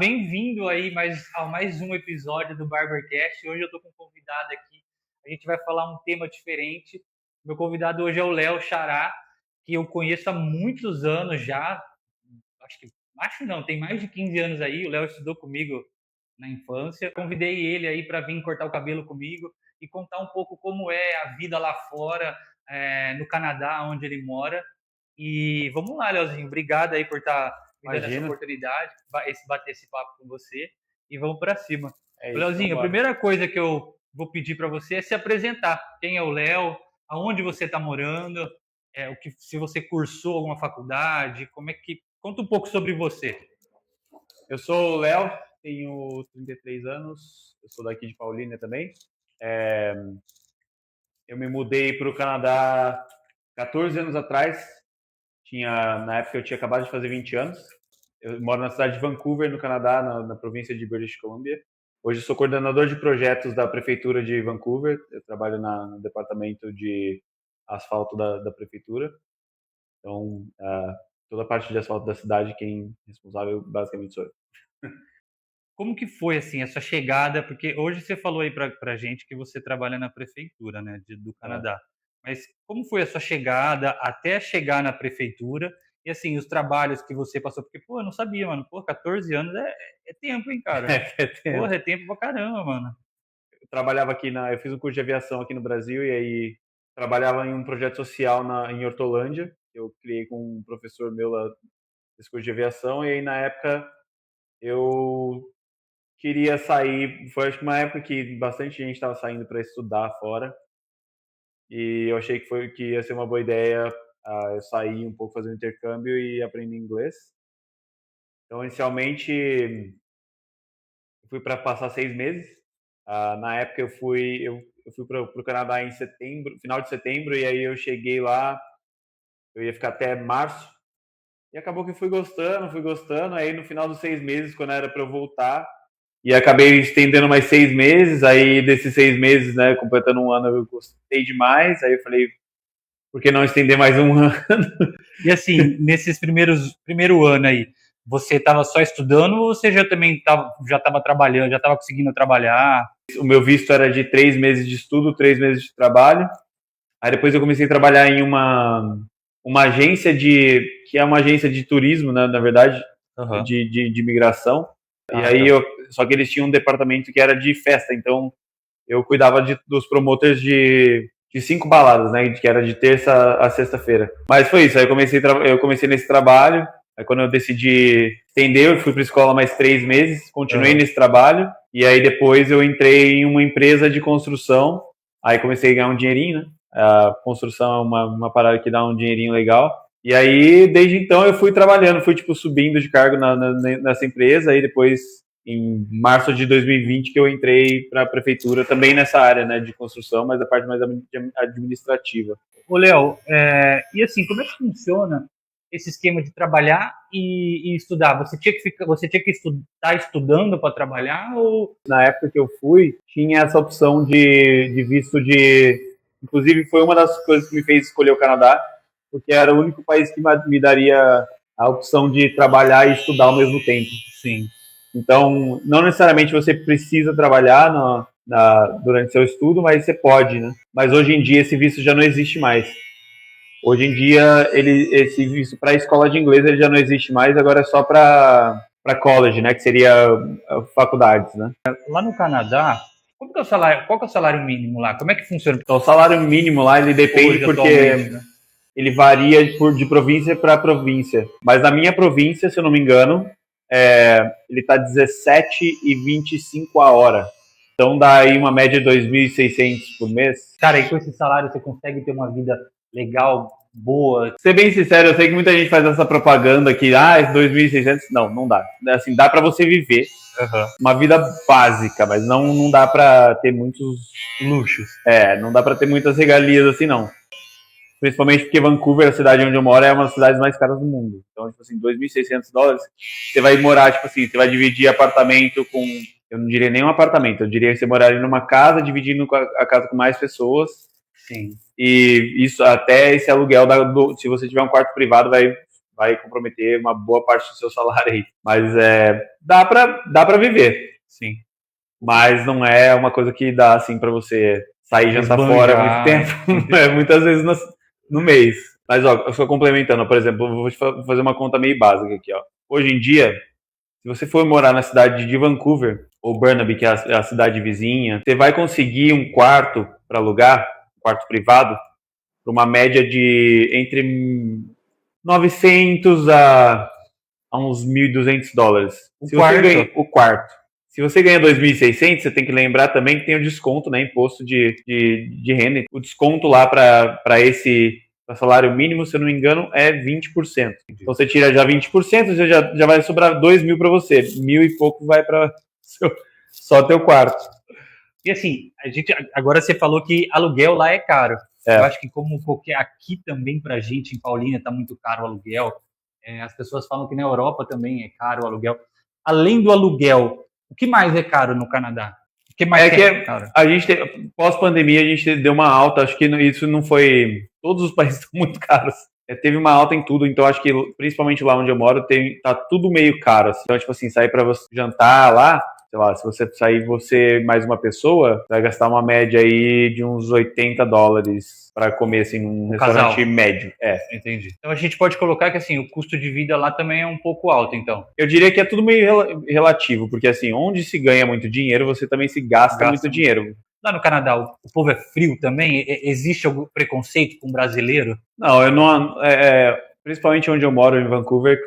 bem-vindo aí a mais um episódio do Barbercast. Hoje eu estou com um convidado aqui. A gente vai falar um tema diferente. Meu convidado hoje é o Léo Xará, que eu conheço há muitos anos já. Acho não, tem mais de 15 anos aí. O Léo estudou comigo na infância. Convidei ele aí para vir cortar o cabelo comigo e contar um pouco como é a vida lá fora, no Canadá, onde ele mora. E vamos lá, Leozinho. Obrigado aí por estar me dando essa oportunidade, bater esse papo com você. E vamos para cima. Leozinho, a primeira coisa que eu vou pedir para você é se apresentar. Quem é o Léo? Aonde você está morando? Se você cursou alguma faculdade? Conta um pouco sobre você. Eu sou o Léo, tenho 33 anos, eu sou daqui de Paulínia também. Eu me mudei para o Canadá 14 anos atrás. Na época eu tinha acabado de fazer 20 anos. Eu moro na cidade de Vancouver, no Canadá, na província de British Columbia. Hoje eu sou coordenador de projetos da prefeitura de Vancouver. Eu trabalho no departamento de asfalto da prefeitura. Então, toda a parte de asfalto da cidade, quem é responsável basicamente sou eu. Como que foi, assim, a sua chegada? Porque hoje você falou aí pra gente que você trabalha na prefeitura, né, do Canadá. Mas como foi a sua chegada até chegar na prefeitura? E, assim, os trabalhos que você passou? Porque, eu não sabia, mano. 14 anos é tempo, hein, cara? É tempo. Porra, é tempo pra caramba, mano. Eu trabalhava eu fiz um curso de aviação aqui no Brasil e aí trabalhava em um projeto social em Hortolândia. Eu criei com um professor meu lá desse curso de aviação e aí na época eu queria sair. Foi acho que uma época que bastante gente estava saindo para estudar fora e eu achei que ia ser uma boa ideia eu sair um pouco, fazer um intercâmbio e aprender inglês. Então, inicialmente, eu fui para passar 6 meses. Na época, eu fui para o Canadá em setembro, final de setembro, e aí eu cheguei lá, eu ia ficar até março. E acabou que fui gostando. Aí, no final dos 6 meses, quando era para eu voltar, e acabei estendendo mais 6 meses. Aí, desses 6 meses, né, completando um ano, eu gostei demais. Aí eu falei, por que não estender mais um ano? E assim, nesses primeiro ano aí, você estava só estudando ou você já também já estava trabalhando, já estava conseguindo trabalhar? O meu visto era de 3 meses de estudo, 3 meses de trabalho. Aí depois eu comecei a trabalhar em uma agência que é uma agência de turismo, né, na verdade, de imigração. E aí só que eles tinham um departamento que era de festa, então eu cuidava dos promoters de 5 baladas, né, que era de terça a sexta-feira. Mas foi isso, aí eu comecei nesse trabalho. Aí quando eu decidi estender, eu fui para a escola mais 3 meses, continuei nesse trabalho, e aí depois eu entrei em uma empresa de construção, aí comecei a ganhar um dinheirinho, né? A construção é uma parada que dá um dinheirinho legal. E aí, desde então, eu fui trabalhando, fui subindo de cargo nessa empresa, aí depois, em março de 2020, que eu entrei para a prefeitura, também nessa área, né, de construção, mas a parte mais administrativa. Ô, Léo, e assim, como é que funciona esse esquema de trabalhar e estudar? Você tinha que estar estudando para trabalhar ou... Na época que eu fui, tinha essa opção de visto Inclusive, foi uma das coisas que me fez escolher o Canadá, porque era o único país que me daria a opção de trabalhar e estudar ao mesmo tempo. Sim. Então, não necessariamente você precisa trabalhar durante seu estudo, mas você pode, né? Mas hoje em dia esse visto já não existe mais. Hoje em dia, esse visto para a escola de inglês ele já não existe mais, agora é só para college, né? Que seria faculdades, né? Lá no Canadá, qual que é o salário mínimo lá? Como é que funciona? Então, o salário mínimo lá, ele depende porque né? Ele varia de província para província. Mas na minha província, se eu não me engano, ele está 17,25 a hora. Então dá aí uma média de 2.600 por mês. Cara, e com esse salário você consegue ter uma vida legal, boa? Ser bem sincero, eu sei que muita gente faz essa propaganda que, 2.600, não dá. Assim, dá para você viver uma vida básica, mas não dá para ter muitos luxos. Não dá para ter muitas regalias assim, não. Principalmente porque Vancouver, a cidade onde eu moro, é uma das cidades mais caras do mundo. Então, tipo assim, $2.600, você vai morar, tipo assim, você vai dividir apartamento com... Eu não diria nem um apartamento, eu diria que você moraria numa casa, dividindo a casa com mais pessoas. Sim. E isso, até esse aluguel, se você tiver um quarto privado, vai vai comprometer uma boa parte do seu salário aí. Mas dá para viver, sim. Mas não é uma coisa que dá assim para você sair jantar fora muito tempo, muitas vezes no mês. Mas ó, eu estou complementando, por exemplo, eu vou fazer uma conta meio básica aqui, ó. Hoje em dia, se você for morar na cidade de Vancouver ou Burnaby, que é a cidade vizinha, você vai conseguir um quarto para alugar, um quarto privado, por uma média de entre 900 a uns $1.200. O quarto. Se você ganha 2.600, você tem que lembrar também que tem o desconto, né, imposto de renda. O desconto lá para esse salário mínimo, se eu não me engano, é 20%. Então você tira já 20%, você já vai sobrar 2.000 para você. 1.000 e pouco vai para só teu quarto. E assim, agora você falou que aluguel lá é caro. Eu acho que como qualquer aqui também pra gente em Paulínia tá muito caro o aluguel. As pessoas falam que na Europa também é caro o aluguel. Além do aluguel, o que mais é caro no Canadá? O que mais caro? A gente pós-pandemia a gente deu uma alta. Acho que isso não foi. Todos os países estão muito caros. Teve uma alta em tudo, então acho que principalmente lá onde eu moro tá tudo meio caro. Assim. Então, tipo assim, sair para você jantar lá, sei lá, se você sair você mais uma pessoa, você vai gastar uma média aí de uns $80 para comer assim num restaurante médio. Entendi. Então a gente pode colocar que assim, o custo de vida lá também é um pouco alto, então. Eu diria que é tudo meio relativo, porque assim, onde se ganha muito dinheiro, você também se gasta muito dinheiro. Lá no Canadá, o povo é frio também? Existe algum preconceito com brasileiro? Não, eu não. Principalmente onde eu moro, em Vancouver,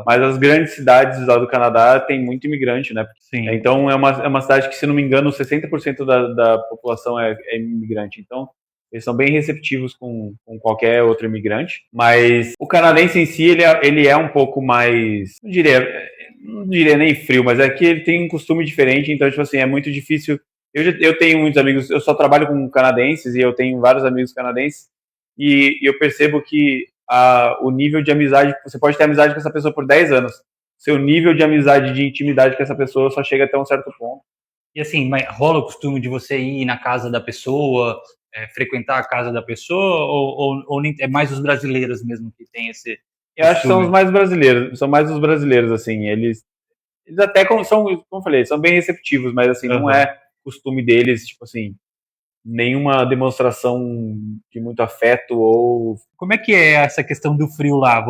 mas as grandes cidades lá do Canadá tem muito imigrante, né? Sim. Então é uma cidade que, se não me engano, 60% da população é imigrante. Então eles são bem receptivos com qualquer outro imigrante. Mas o canadense em si, ele é um pouco mais, não diria nem frio, mas é que ele tem um costume diferente. Então, tipo assim, é muito difícil. Eu tenho muitos amigos, eu só trabalho com canadenses e eu tenho vários amigos canadenses, e eu percebo que o nível de amizade, você pode ter amizade com essa pessoa por 10 anos, seu nível de amizade, de intimidade com essa pessoa só chega até um certo ponto. E assim, rola o costume de você ir na casa da pessoa, frequentar a casa da pessoa, ou é mais os brasileiros mesmo que tem esse costume? Eu acho que são mais os brasileiros, assim, eles até são, como eu falei, são bem receptivos, mas assim, não é costume deles, tipo assim, nenhuma demonstração de muito afeto ou... Como é que é essa questão do frio lá?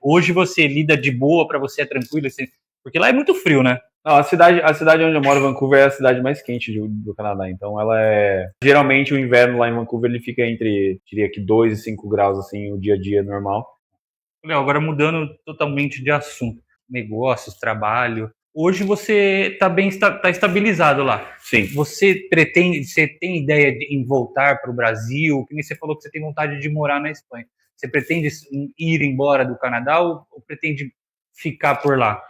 Hoje você lida de boa, para você é tranquilo? Assim, porque lá é muito frio, né? Não, a cidade onde eu moro, Vancouver, é a cidade mais quente do Canadá. Então ela é... Geralmente o inverno lá em Vancouver ele fica entre, diria que 2 e 5 graus, assim, o dia a dia normal. Léo, agora mudando totalmente de assunto. Negócios, trabalho. Hoje você está estabilizado lá. Sim. Você tem ideia em voltar para o Brasil? Que nem você falou que você tem vontade de morar na Espanha. Você pretende ir embora do Canadá ou pretende ficar por lá?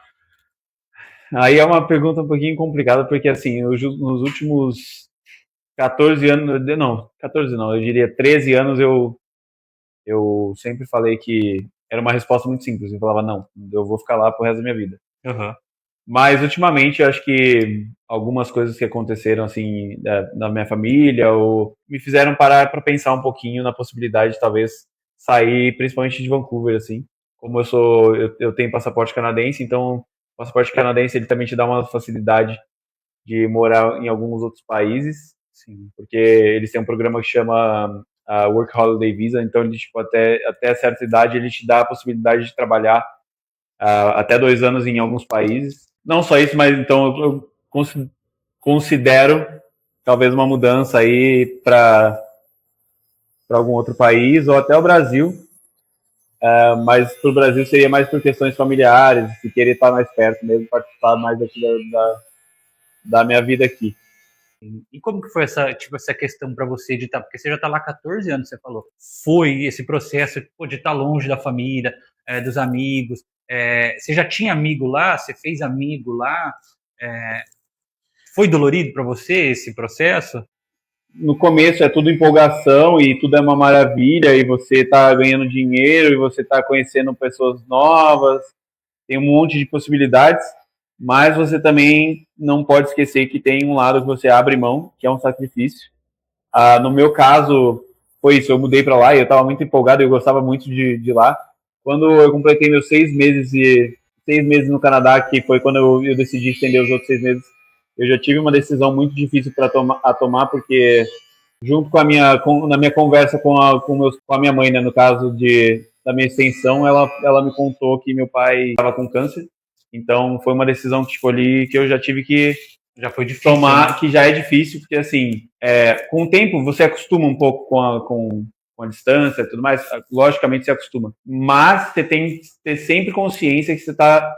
Aí é uma pergunta um pouquinho complicada, porque assim, nos últimos 14 anos, não, 14 não, eu diria 13 anos, eu sempre falei que era uma resposta muito simples. Eu falava, não, eu vou ficar lá pro resto da minha vida. Mas ultimamente eu acho que algumas coisas que aconteceram assim na minha família ou me fizeram parar para pensar um pouquinho na possibilidade de talvez sair, principalmente de Vancouver, assim. Como eu tenho passaporte canadense, então o passaporte canadense ele também te dá uma facilidade de morar em alguns outros países, sim, porque eles têm um programa que chama Work Holiday Visa, então ele, tipo, até certa idade ele te dá a possibilidade de trabalhar até 2 anos em alguns países. Não só isso, mas então eu considero talvez uma mudança aí para algum outro país ou até o Brasil, mas para o Brasil seria mais por questões familiares, se querer estar mais perto mesmo, participar mais aqui da minha vida aqui. E como que foi essa questão para você de estar, porque você já está lá há 14 anos, você falou, foi esse processo de estar longe da família, dos amigos, você já tinha amigo lá, você fez amigo lá, foi dolorido para você esse processo? No começo é tudo empolgação e tudo é uma maravilha, e você está ganhando dinheiro e você está conhecendo pessoas novas, tem um monte de possibilidades, mas você também não pode esquecer que tem um lado que você abre mão, que é um sacrifício. No meu caso, foi isso, eu mudei para lá e eu estava muito empolgado, eu gostava muito de lá, Quando eu completei meus 6 meses no Canadá, que foi quando eu decidi estender os outros 6 meses, eu já tive uma decisão muito difícil para tomar, porque junto na minha conversa com a minha mãe, né, no caso da minha extensão, ela me contou que meu pai estava com câncer. Então foi uma decisão que escolhi que eu já tive que Já foi difícil, tomar, né? que já é difícil, porque assim, com o tempo você acostuma um pouco com a distância e tudo mais, logicamente você acostuma. Mas você tem que ter sempre consciência que você está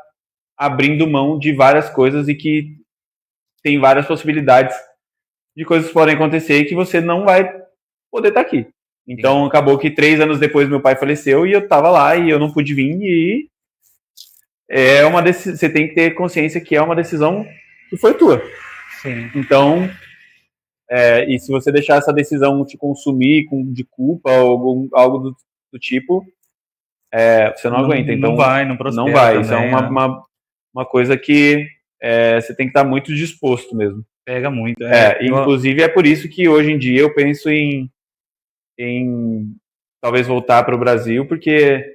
abrindo mão de várias coisas e que tem várias possibilidades de coisas que podem acontecer e que você não vai poder estar aqui. Então acabou que 3 anos depois meu pai faleceu e eu estava lá e eu não pude vir e você tem que ter consciência que é uma decisão que foi tua. Sim. Então, e se você deixar essa decisão te consumir de culpa ou algo do tipo, você não aguenta. Então, Não prospera não vai. também, Isso é uma coisa que você tem que estar muito disposto mesmo. Pega muito. Inclusive é por isso que hoje em dia eu penso em talvez voltar para o Brasil, porque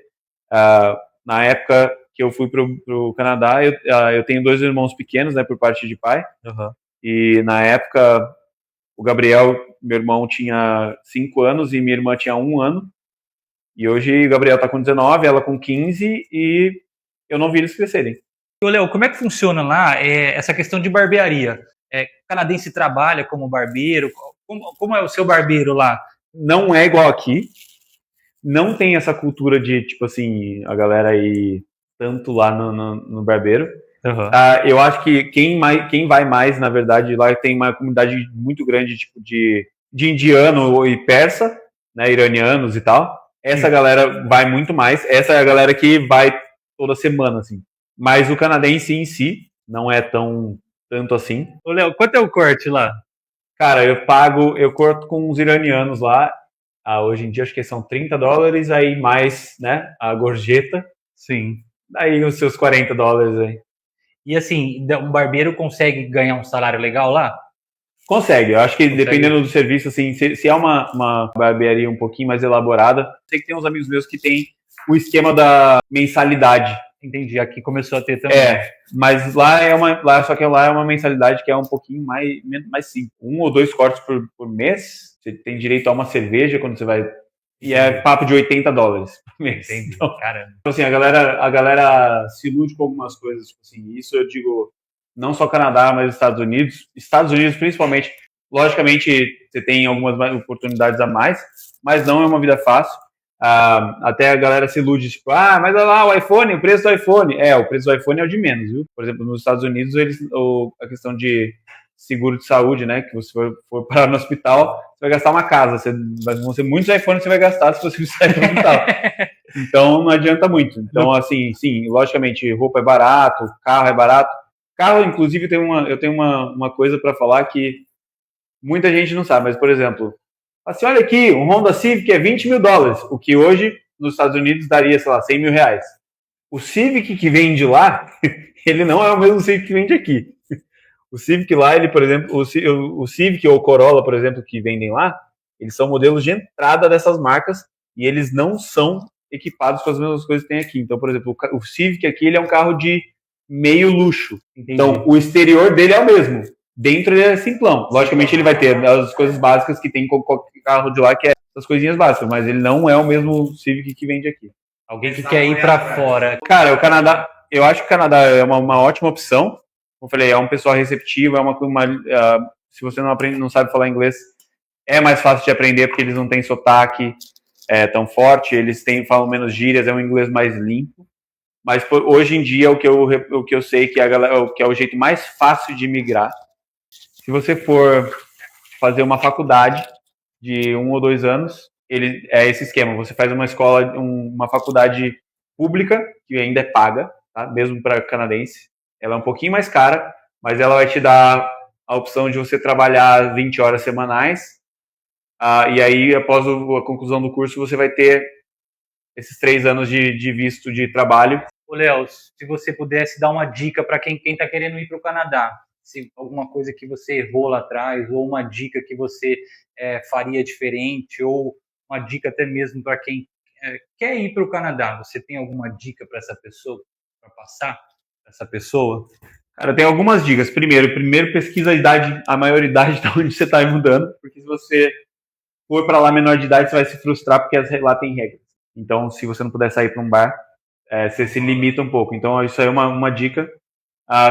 na época que eu fui para o Canadá, eu tenho 2 irmãos pequenos, né, por parte de pai. Uhum. E na época o Gabriel, meu irmão, tinha 5 anos e minha irmã tinha 1 ano. E hoje o Gabriel tá com 19, ela com 15 e eu não vi eles crescerem. Ô, Léo, como é que funciona lá essa questão de barbearia? Canadense trabalha como barbeiro? Como é o seu barbeiro lá? Não é igual aqui. Não tem essa cultura de, tipo assim, a galera ir tanto lá no barbeiro. Uhum. Eu acho que quem vai mais, na verdade, lá tem uma comunidade muito grande, tipo, de indiano e persa, né, iranianos e tal. Essa galera vai muito mais. Essa é a galera que vai toda semana, assim. Mas o canadense em si não é tanto assim. Ô, Léo, quanto é o corte lá? Cara, eu corto com os iranianos lá. Hoje em dia acho que são $30, aí mais, né, a gorjeta. Sim. Aí os seus $40 aí. E assim, um barbeiro consegue ganhar um salário legal lá? Consegue, eu acho que dependendo do serviço, assim, se é uma barbearia um pouquinho mais elaborada, sei que tem uns amigos meus que tem o esquema da mensalidade. Entendi, aqui começou a ter também. Mas só que lá é uma mensalidade que é um pouquinho mais simples. 1 ou 2 cortes por mês, você tem direito a uma cerveja quando você vai. E é papo de $80 por mês. Entendi, então, caramba. Assim, a galera se ilude com algumas coisas, tipo assim, isso eu digo não só Canadá, mas Estados Unidos. Estados Unidos, principalmente, logicamente, você tem algumas oportunidades a mais, mas não é uma vida fácil. Até a galera se ilude, tipo, mas olha lá, o preço do iPhone. O preço do iPhone é o de menos, viu? Por exemplo, nos Estados Unidos, a questão de seguro de saúde, né, que você for parar no hospital, você vai gastar uma casa. Vão ser muitos iPhones que você vai gastar se você precisar ir para o hospital. Então, não adianta muito. Então, assim, sim, logicamente, roupa é barato, carro é barato. Carro, inclusive, eu tenho uma coisa para falar que muita gente não sabe, mas, por exemplo, assim, olha aqui, um Honda Civic é $20 mil, o que hoje, nos Estados Unidos, daria, sei lá, 100 mil reais. O Civic que vende lá, ele não é o mesmo Civic que vende aqui. O Civic lá, ele, por exemplo, o Civic ou o Corolla, por exemplo, que vendem lá, eles são modelos de entrada dessas marcas e eles não são equipados com as mesmas coisas que tem aqui. Então, por exemplo, o Civic aqui, ele é um carro de meio luxo. Entendi. Então, o exterior dele é o mesmo. Dentro ele é simplão. Logicamente, ele vai ter as coisas básicas que tem com qualquer carro de lá, que é as coisinhas básicas, mas ele não é o mesmo Civic que vende aqui. Alguém que quer ir para fora. Cara, o Canadá, eu acho que o Canadá é uma ótima opção. Como eu falei, é um pessoal receptivo, se você não sabe falar inglês, é mais fácil de aprender porque eles não têm sotaque tão forte, eles falam menos gírias, é um inglês mais limpo. Mas hoje em dia o que eu sei que que é o jeito mais fácil de migrar. Se você for fazer uma faculdade de 1 ou 2 anos, é esse esquema. Você faz uma faculdade pública, que ainda é paga, tá? Mesmo para canadense. Ela é um pouquinho mais cara, mas ela vai te dar a opção de você trabalhar 20 horas semanais. E aí, após a conclusão do curso, você vai ter esses 3 anos de visto de trabalho. Ô, Léo, se você pudesse dar uma dica para quem está querendo ir para o Canadá, se alguma coisa que você errou lá atrás, ou uma dica que você faria diferente, ou uma dica até mesmo para quem quer ir para o Canadá, você tem alguma dica para essa pessoa, para passar para essa pessoa? Cara, tem algumas dicas. Primeiro pesquisa a idade, a maioridade de onde você está mudando, porque se você for para lá menor de idade, você vai se frustrar porque lá tem regras. Então, se você não puder sair para um bar, você se limita um pouco. Então, isso aí é uma dica.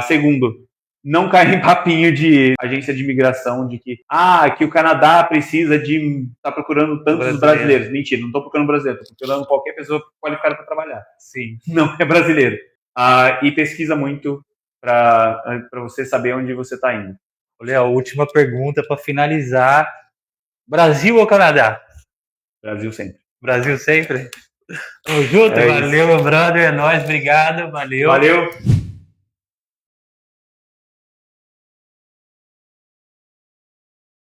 Segundo, não cair em papinho de agência de imigração de que o Canadá precisa tá procurando tantos brasileiros. Mentira, não estou procurando brasileiro, estou procurando qualquer pessoa qualificada para trabalhar. Sim. Não é brasileiro. E pesquisa muito para você saber onde você está indo. Olha, a última pergunta para finalizar. Brasil ou Canadá? Brasil sempre. Brasil sempre? Tamo junto, valeu, meu brother, é nóis, obrigado, valeu. Valeu.